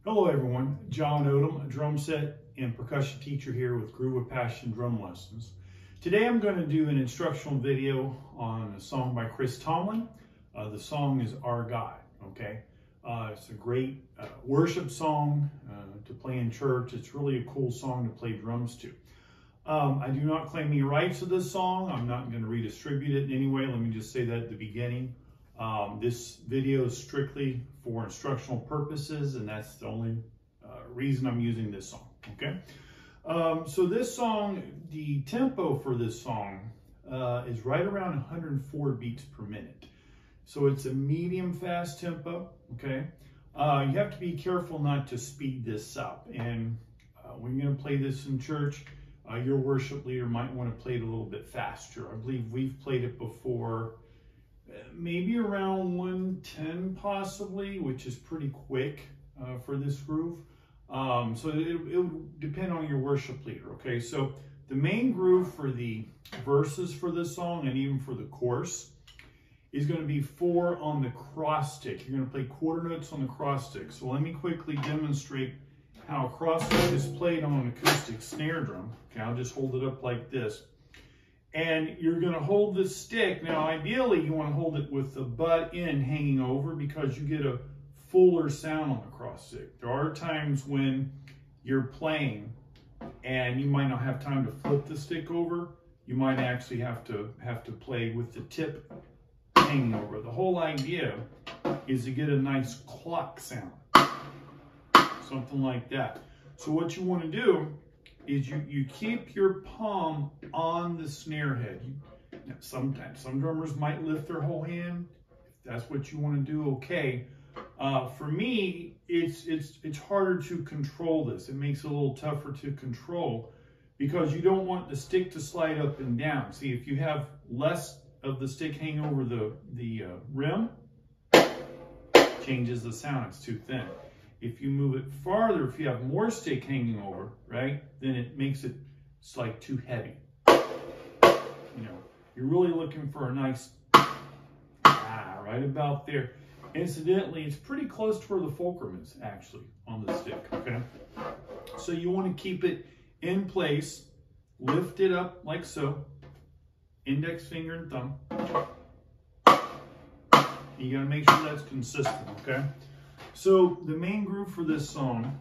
Hello everyone, John Odom, a drum set and percussion teacher here with Groove with Passion Drum Lessons. Today I'm going to do an instructional video on a song by Chris Tomlin. The song is Our God, okay? It's a great worship song to play in church. It's really a cool song to play drums to. I do not claim any rights to this song. I'm not going to redistribute it in any way. Let me just say that at the beginning. This video is strictly for instructional purposes, and that's the only reason I'm using this song, okay? So this song, the tempo for this song is right around 104 beats per minute. So it's a medium fast tempo, okay? You have to be careful not to speed this up. And when you're gonna play this in church, your worship leader might wanna play it a little bit faster. I believe we've played it before, maybe around 110 possibly, which is pretty quick for this groove. So it would depend on your worship leader, okay? So the main groove for the verses for this song and even for the chorus is going to be 4 on the cross stick. You're going to play quarter notes on the cross stick. So let me quickly demonstrate how a cross stick is played on an acoustic snare drum. Okay, I'll just hold it up like this. And you're going to hold the stick. Now, ideally, you want to hold it with the butt end hanging over because you get a fuller sound on the cross stick. There are times when you're playing and you might not have time to flip the stick over. You might actually have to play with the tip hanging over. The whole idea is to get a nice clock sound, something like that. So what you want to do is you keep your palm on the snare head. Now, sometimes some drummers might lift their whole hand. If that's what you want to do, okay. For me, it's harder to control this. It makes it a little tougher to control because you don't want the stick to slide up and down. See, if you have less of the stick hanging over the rim, changes the sound. It's too thin. If you move it farther, if you have more stick hanging over, right, then it makes it like too heavy. You know, you're really looking for a nice right about there. Incidentally, it's pretty close to where the fulcrum is actually on the stick, okay? So you want to keep it in place, lift it up like so, index finger and thumb. You got to make sure that's consistent, okay? So the main groove for this song,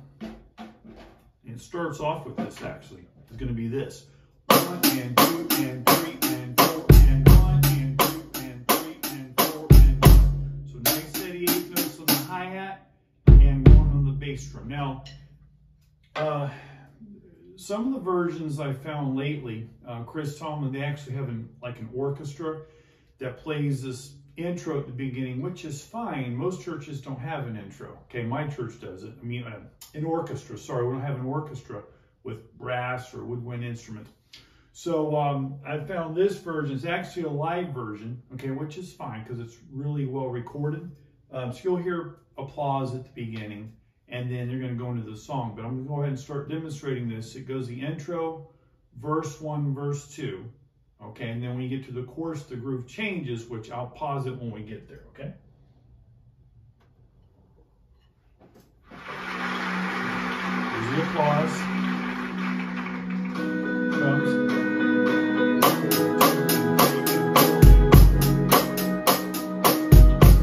it starts off with this actually, is going to be this. 1 and 2 and 3 and 4 and 1 and 2 and 3 and 4 and 1. So nice steady 8 notes on the hi-hat and 1 on the bass drum. Now, some of the versions I found lately, Chris Tomlin, they actually have an orchestra that plays this intro at the beginning, which is fine. Most churches don't have an intro. Okay, my church does it. I mean, an orchestra. Sorry, we don't have an orchestra with brass or woodwind instruments. So I found this version. It's actually a live version, okay, which is fine because it's really well recorded. So you'll hear applause at the beginning, and then you're going to go into the song. But I'm going to go ahead and start demonstrating this. It goes the intro, verse 1, verse 2. Okay, and then when you get to the chorus, the groove changes, which I'll pause it when we get there, okay? There's the applause. Drums.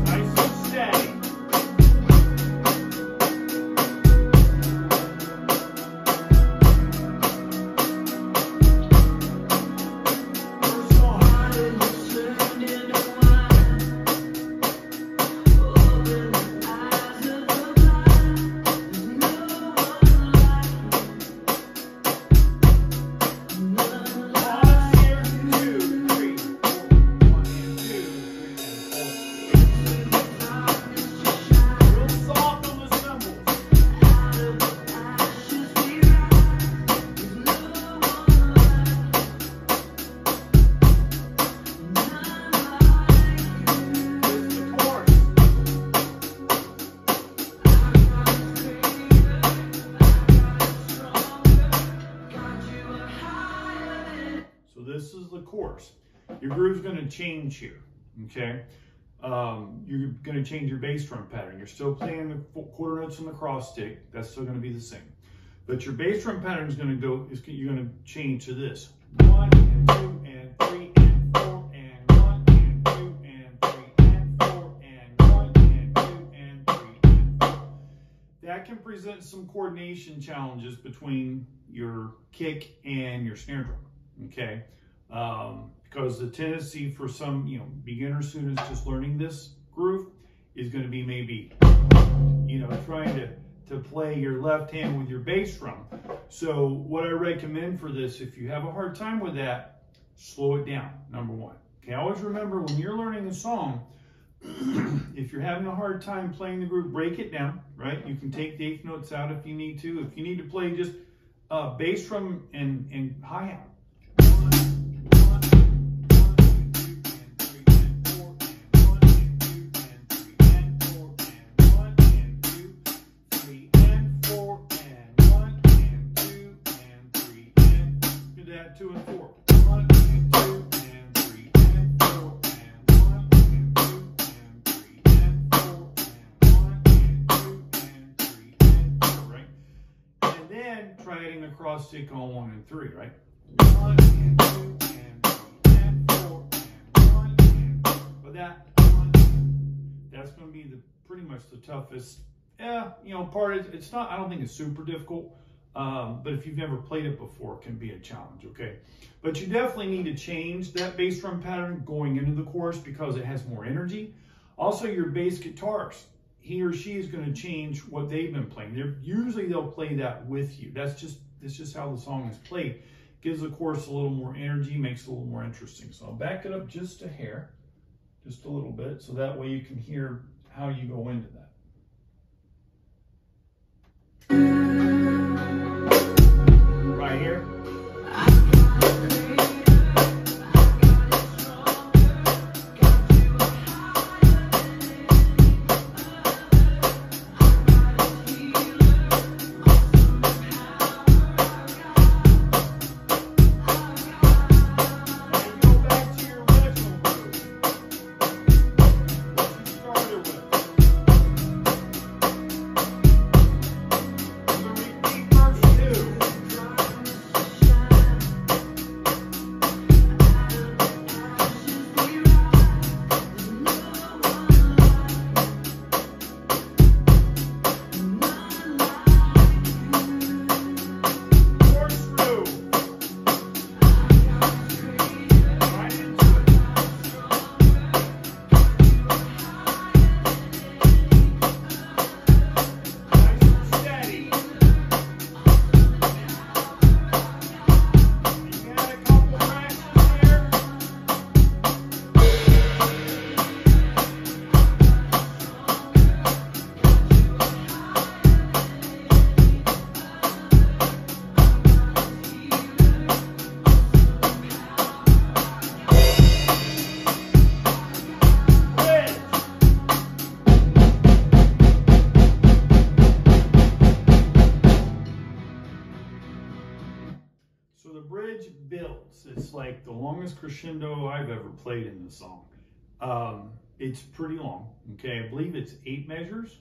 Nice and steady. This is the chorus. Your groove's going to change here, okay? you're going to change your bass drum pattern. You're still playing the quarter notes on the cross stick. That's still going to be the same. But your bass drum pattern is going to go, you're going to change to this. 1 and 2 and 3 and 4 and 1 and 2 and 3 and 4 and 1 and 2 and 3 and 4. That can present some coordination challenges between your kick and your snare drum, okay? Because the tendency for some, beginner students just learning this groove is going to be maybe, trying to play your left hand with your bass drum. So what I recommend for this, if you have a hard time with that, slow it down, number one. Okay, always remember when you're learning a song, if you're having a hard time playing the groove, break it down, right? You can take the eighth notes out if you need to. If you need to play just bass drum and hi-hat. Cross stick on 1 and 3, right? 1 and 2 and 3 and 4 and 1 and 2. But that's going to be pretty much the toughest, part. It's not. I don't think it's super difficult, but if you've never played it before, it can be a challenge. Okay, but you definitely need to change that bass drum pattern going into the chorus because it has more energy. Also, your bass guitarist, he or she is going to change what they've been playing. Usually they'll play that with you. That's just how the song is played. Gives the chorus a little more energy, makes it a little more interesting. So I'll back it up just a hair, just a little bit, so that way you can hear how you go into that. Right here. Builds. It's like the longest crescendo I've ever played in the song. It's pretty long. Okay, I believe it's 8 measures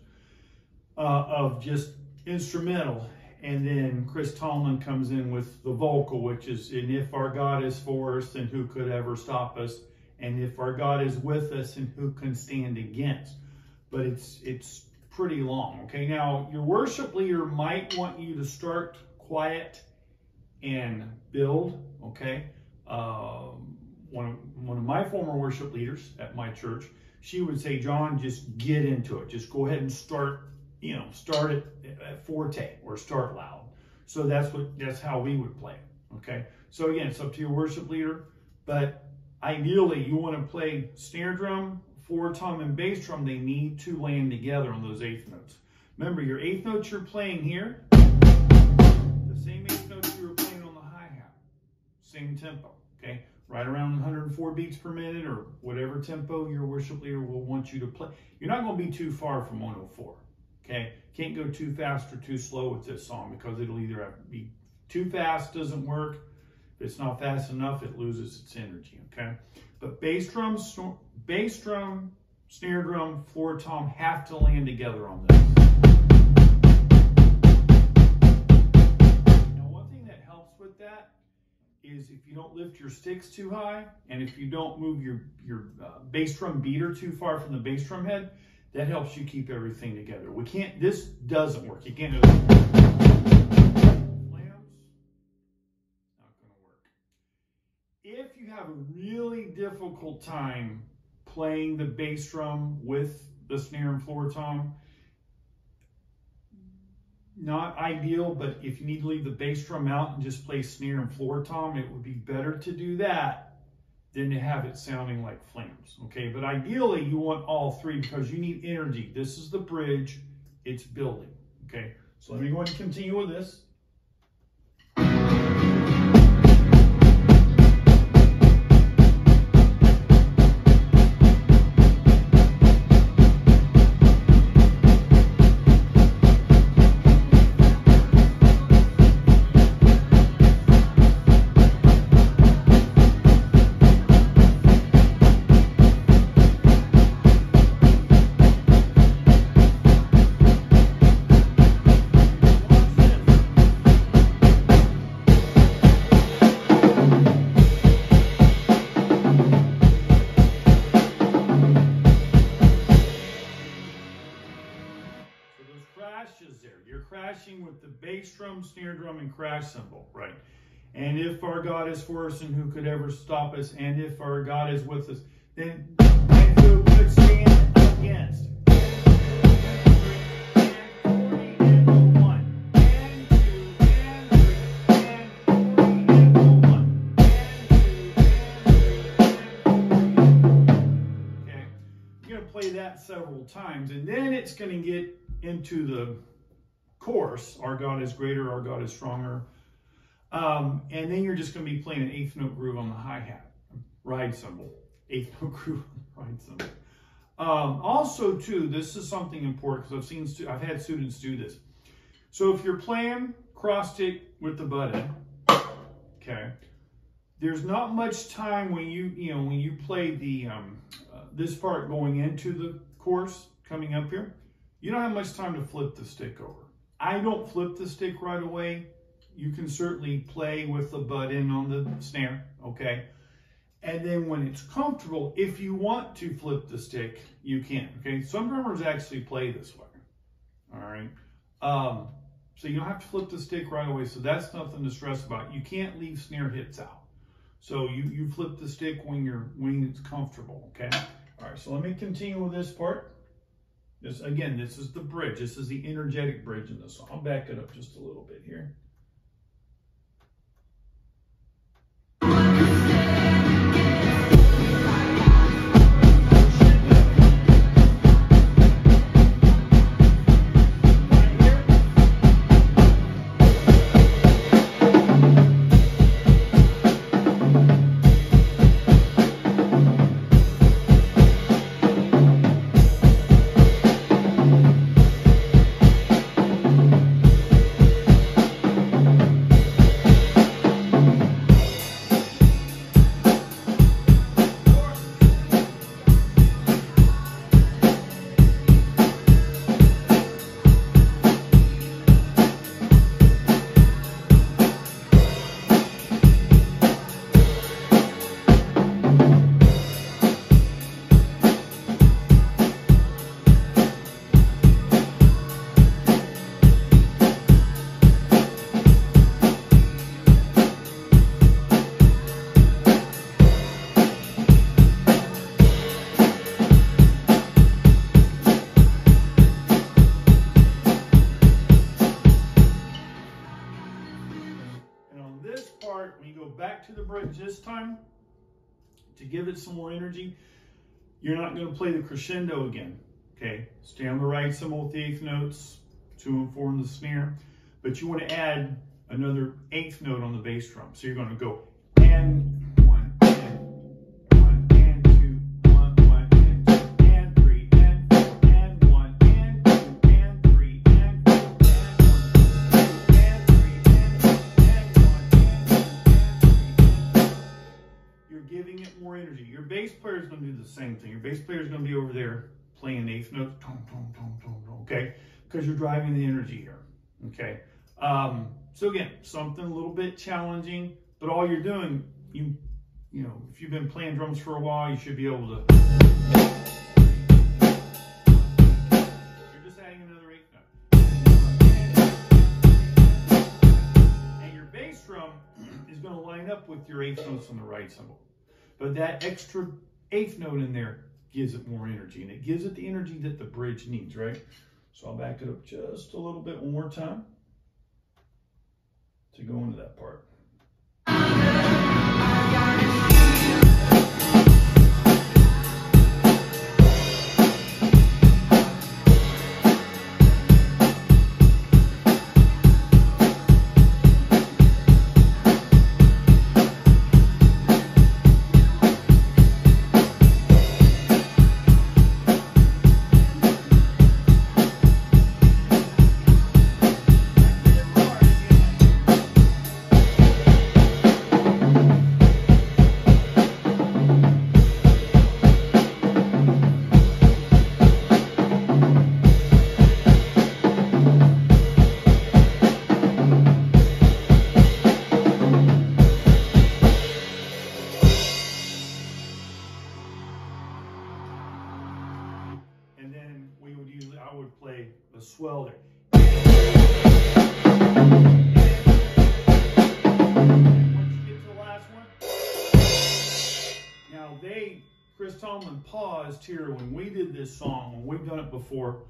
of just instrumental, and then Chris Tomlin comes in with the vocal, which is, and if our God is for us, then who could ever stop us? And if our God is with us, then who can stand against? But it's pretty long. Okay, now your worship leader might want you to start quiet and build. Okay, one of my former worship leaders at my church, she would say, John, just get into it. Just go ahead and start it at forte or start loud. So that's how we would play. Okay, so again, it's up to your worship leader, but ideally you want to play snare drum, floor tom, and bass drum. They need to land together on those eighth notes. Remember, your eighth notes you're playing here, the same eighth notes you were playing on the hi-hat, same tempo, okay? Right around 104 beats per minute or whatever tempo your worship leader will want you to play. You're not going to be too far from 104, okay? Can't go too fast or too slow with this song because it'll either have to be too fast, doesn't work. If it's not fast enough, it loses its energy, okay? But bass drum, snare drum, floor tom have to land together on this. Now, one thing that helps with that is if you don't lift your sticks too high, and if you don't move your bass drum beater too far from the bass drum head, that helps you keep everything together. We can't, this doesn't work. You can't do this. Flams, not gonna work. If you have a really difficult time playing the bass drum with the snare and floor tom, not ideal, but if you need to leave the bass drum out and just play snare and floor tom, it would be better to do that than to have it sounding like flams, okay? But ideally, you want all three because you need energy. This is the bridge, it's building, okay? So let me go ahead and continue with this. You're crashing with the bass drum, snare drum, and crash cymbal, right? And if our God is for us, and who could ever stop us? And if our God is with us, then who could stand against? That several times, and then it's going to get into the chorus, our God is greater, our God is stronger, and then you're just going to be playing an eighth note groove on the hi-hat, ride cymbal, eighth note groove on the ride cymbal. Also too, this is something important because I've had students do this. So if you're playing cross stick with the button, okay, there's not much time when you play the this part going into the chorus coming up here. You don't have much time to flip the stick over. I don't flip the stick right away. You can certainly play with the button on the snare, okay? And then when it's comfortable, if you want to flip the stick, you can, okay? Some drummers actually play this way, all right? So you don't have to flip the stick right away, so that's nothing to stress about. You can't leave snare hits out. So you flip the stick when it's comfortable, okay? All right, so let me continue with this part. This is the bridge. This is the energetic bridge in the song. I'll back it up just a little bit here. When you go back to the bridge this time, to give it some more energy, you're not going to play the crescendo again, okay? Stay on the right cymbal with the eighth notes, 2 and 4 in the snare, but you want to add another eighth note on the bass drum. So you're going to go and 1, and 1, and 2, 1, 1, and 2, and 3, and 4, and 1, and 2, and 3, and 4, and 1, and 2, and 3, and 4, and 1, and 2, and 3, and 4. You're giving it more energy. Your bass bass player is going to do the same thing. Your bass player is going to be over there playing eighth notes, okay? Because you're driving the energy here, okay? So again, something a little bit challenging, but all you're doing, you know, if you've been playing drums for a while, you should be able to. You're just adding another eighth note. And your bass drum is going to line up with your eighth notes on the right cymbal. But that extra eighth note in there gives it more energy, and it gives it the energy that the bridge needs, right? So I'll back it up just a little bit one more time to go into that part. And then I would play a swell there. And once you get to the last one, now Chris Tomlin paused here when we did this song, when we've done it before,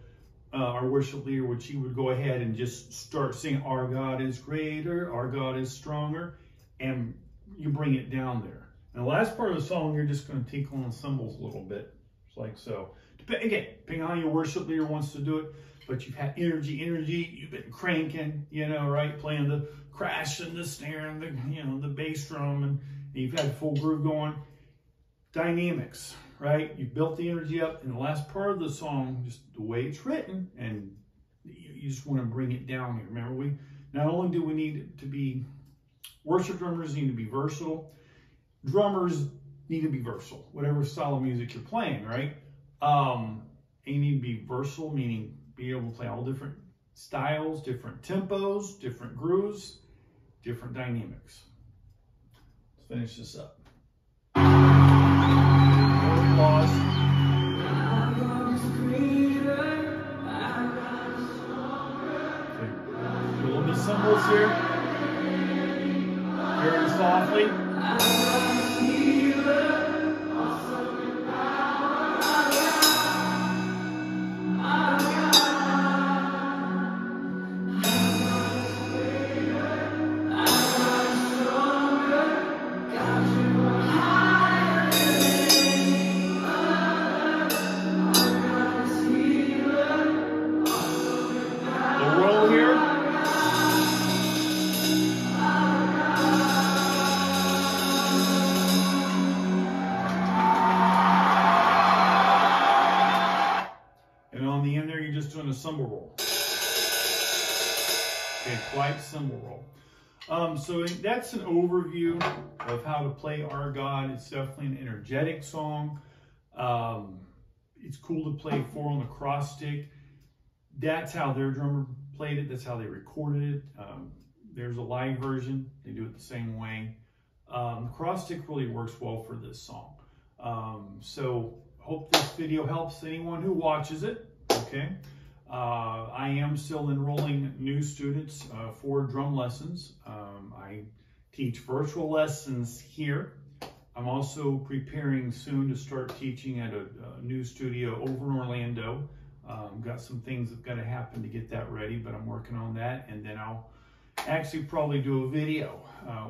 our worship leader, which he would go ahead and just start singing, "Our God is greater, our God is stronger," and you bring it down there. And the last part of the song, you're just going to tinkle on the cymbals a little bit, just like so. Again, depending on how your worship leader wants to do it, but you've had energy, you've been cranking, you know, right? Playing the crash and the snare and the, you know, the bass drum, and you've had full groove going. Dynamics, right? You've built the energy up in the last part of the song, just the way it's written, and you just want to bring it down here. Remember, not only do we need to be, worship drummers need to be versatile, drummers need to be versatile, whatever style of music you're playing, right? And you need to be versatile, meaning be able to play all different styles, different tempos, different grooves, different dynamics. Let's finish this up. Pause. A little bit of cymbals here. Very softly. Doing a cymbal roll. Okay, quiet cymbal roll. So that's an overview of how to play Our God. It's definitely an energetic song. It's cool to play 4 on the cross stick. That's how their drummer played it. That's how they recorded it. There's a live version. They do it the same way. The cross stick really works well for this song. So hope this video helps anyone who watches it. Okay. I am still enrolling new students for drum lessons. I teach virtual lessons here. I'm also preparing soon to start teaching at a new studio over in Orlando. Got some things that got to happen to get that ready, but I'm working on that. And then I'll actually probably do a video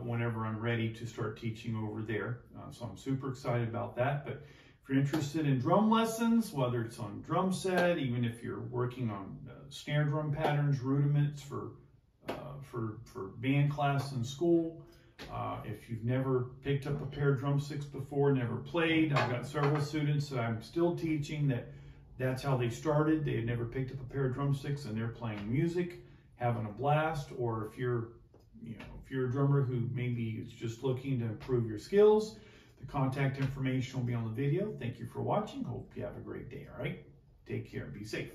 whenever I'm ready to start teaching over there. So I'm super excited about that. But if you're interested in drum lessons, whether it's on drum set, even if you're working on snare drum patterns, rudiments for band class in school, if you've never picked up a pair of drumsticks before, never played, I've got several students that I'm still teaching that's how they started. They had never picked up a pair of drumsticks and they're playing music, having a blast. Or if you're a drummer who maybe is just looking to improve your skills, The contact information will be on the video. Thank you for watching. Hope you have a great day, all right? Take care and be safe.